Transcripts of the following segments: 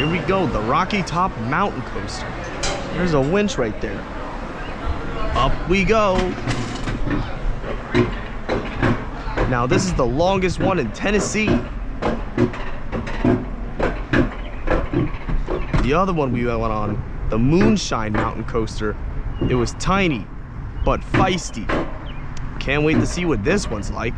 Here we go, the Rocky Top Mountain Coaster. There's a winch right there. Up we go. Now this is the longest one in Tennessee. The other one we went on, the Moonshine Mountain Coaster, it was tiny, but feisty. Can't wait to see what this one's like.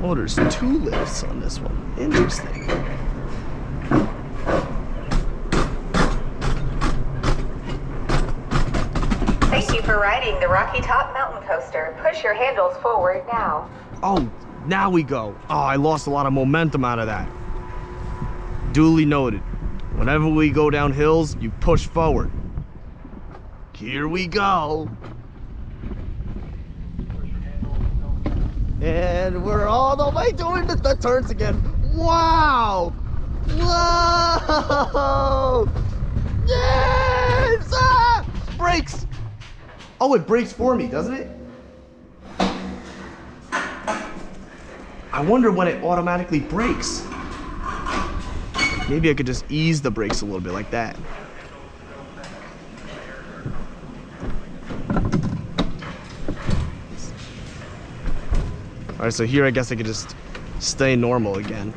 Oh, there's 2 lifts on this one. Interesting. Thank you for riding the Rocky Top Mountain Coaster. Push your handles forward now. Oh, now we go. Oh, I lost a lot of momentum out of that. Duly noted. Whenever we go down hills, you push forward. Here we go. And we're all the way doing the turns again. Wow! Whoa! Yes! Ah! Brakes! Oh, it brakes for me, doesn't it? I wonder when it automatically brakes. Maybe I could just ease the brakes a little bit like that. All right, so here I guess I could just stay normal again.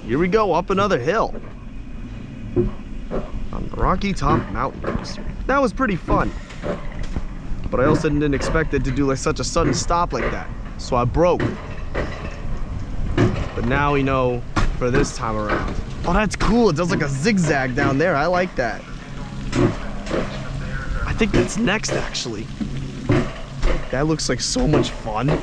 Here we go, up another hill. On the Rocky Top Mountain Coaster. That was pretty fun. But I also didn't expect it to do like such a sudden stop like that. So I broke. But now we know for this time around. Oh, that's cool. It does like a zigzag down there. I like that. I think that's next, actually. That looks like so much fun.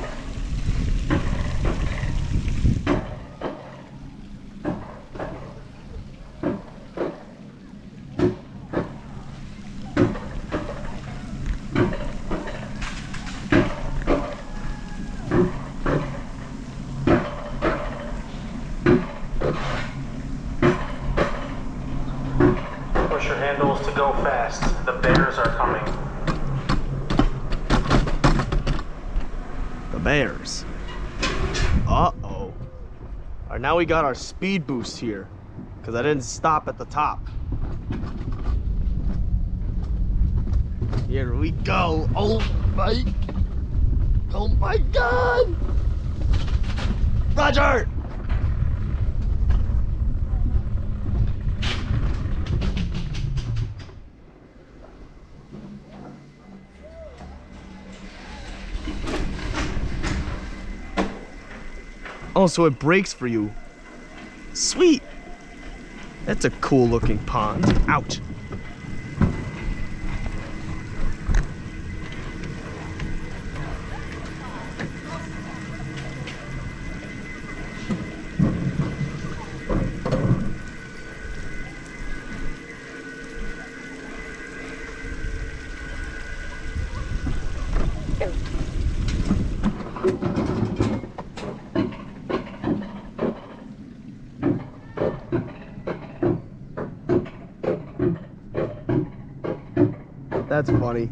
Push your handles to go fast. The bears are coming. The bears. Uh-oh. All right, now we got our speed boost here because I didn't stop at the top. Here we go. Oh my God. Roger. Oh, so it brakes for you. Sweet. That's a cool looking pond. Ouch. That's funny.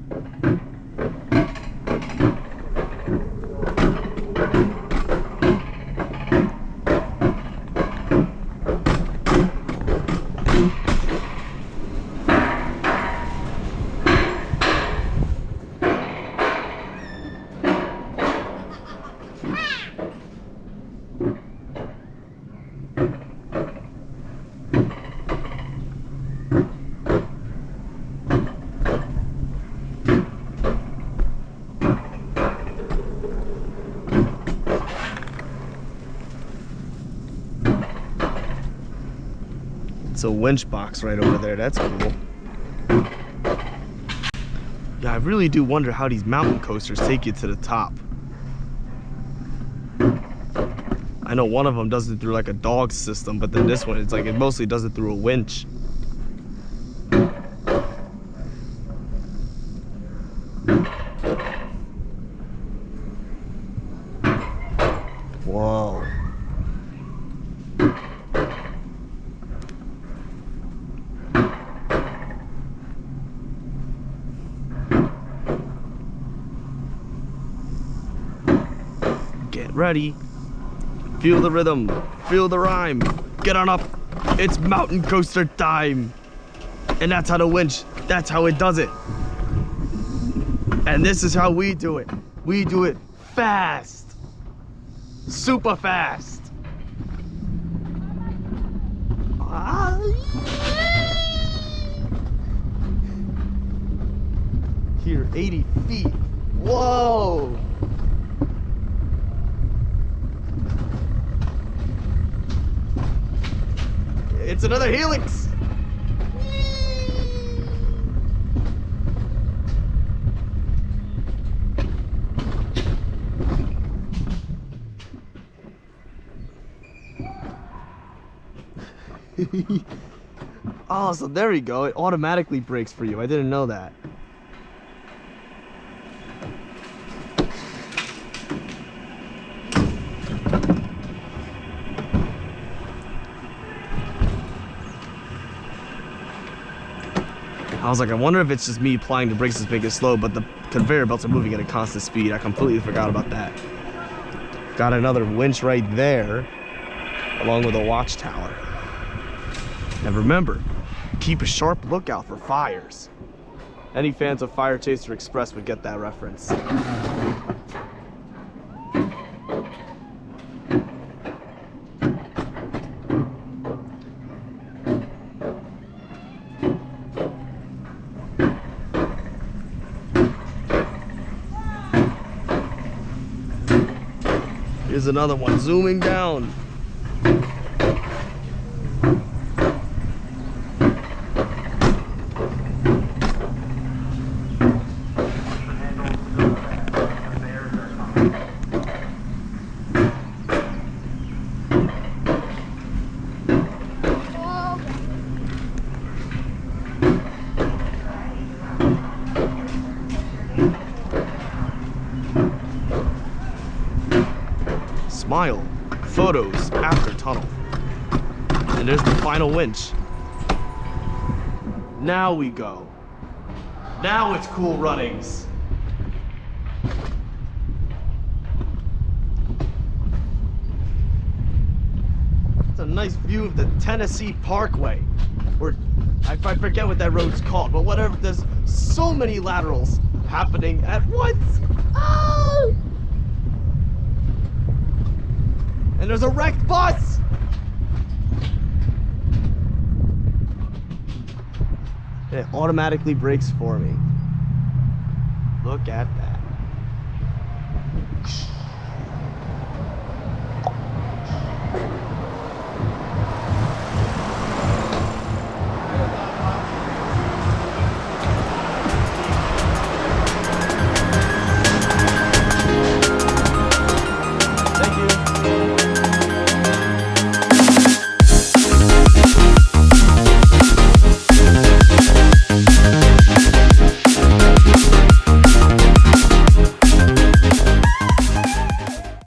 It's a winch box right over there. That's cool. Yeah, I really do wonder how these mountain coasters take you to the top. I know one of them does it through like a dog system, but then this one, it's like it mostly does it through a winch. Whoa. Get ready. Feel the rhythm. Feel the rhyme. Get on up. It's mountain coaster time. And that's how the winch, that's how it does it. And this is how we do it. We do it fast. Super fast. Here, 80 feet. Whoa. It's another helix. Oh, so there you go. It automatically brakes for you. I didn't know that. I was like, I wonder if it's just me applying the brakes as big as slow, but the conveyor belts are moving at a constant speed. I completely forgot about that. Got another winch right there, along with a watchtower. And remember, keep a sharp lookout for fires. Any fans of Fire Chaser Express would get that reference. Here's another one zooming down. Smile, photos after tunnel. And there's the final winch. Now we go. Now it's cool runnings. It's a nice view of the Tennessee Parkway. Or I forget what that road's called, but whatever, there's so many laterals happening at once. Oh! And there's a wrecked bus! It automatically brakes for me. Look at that.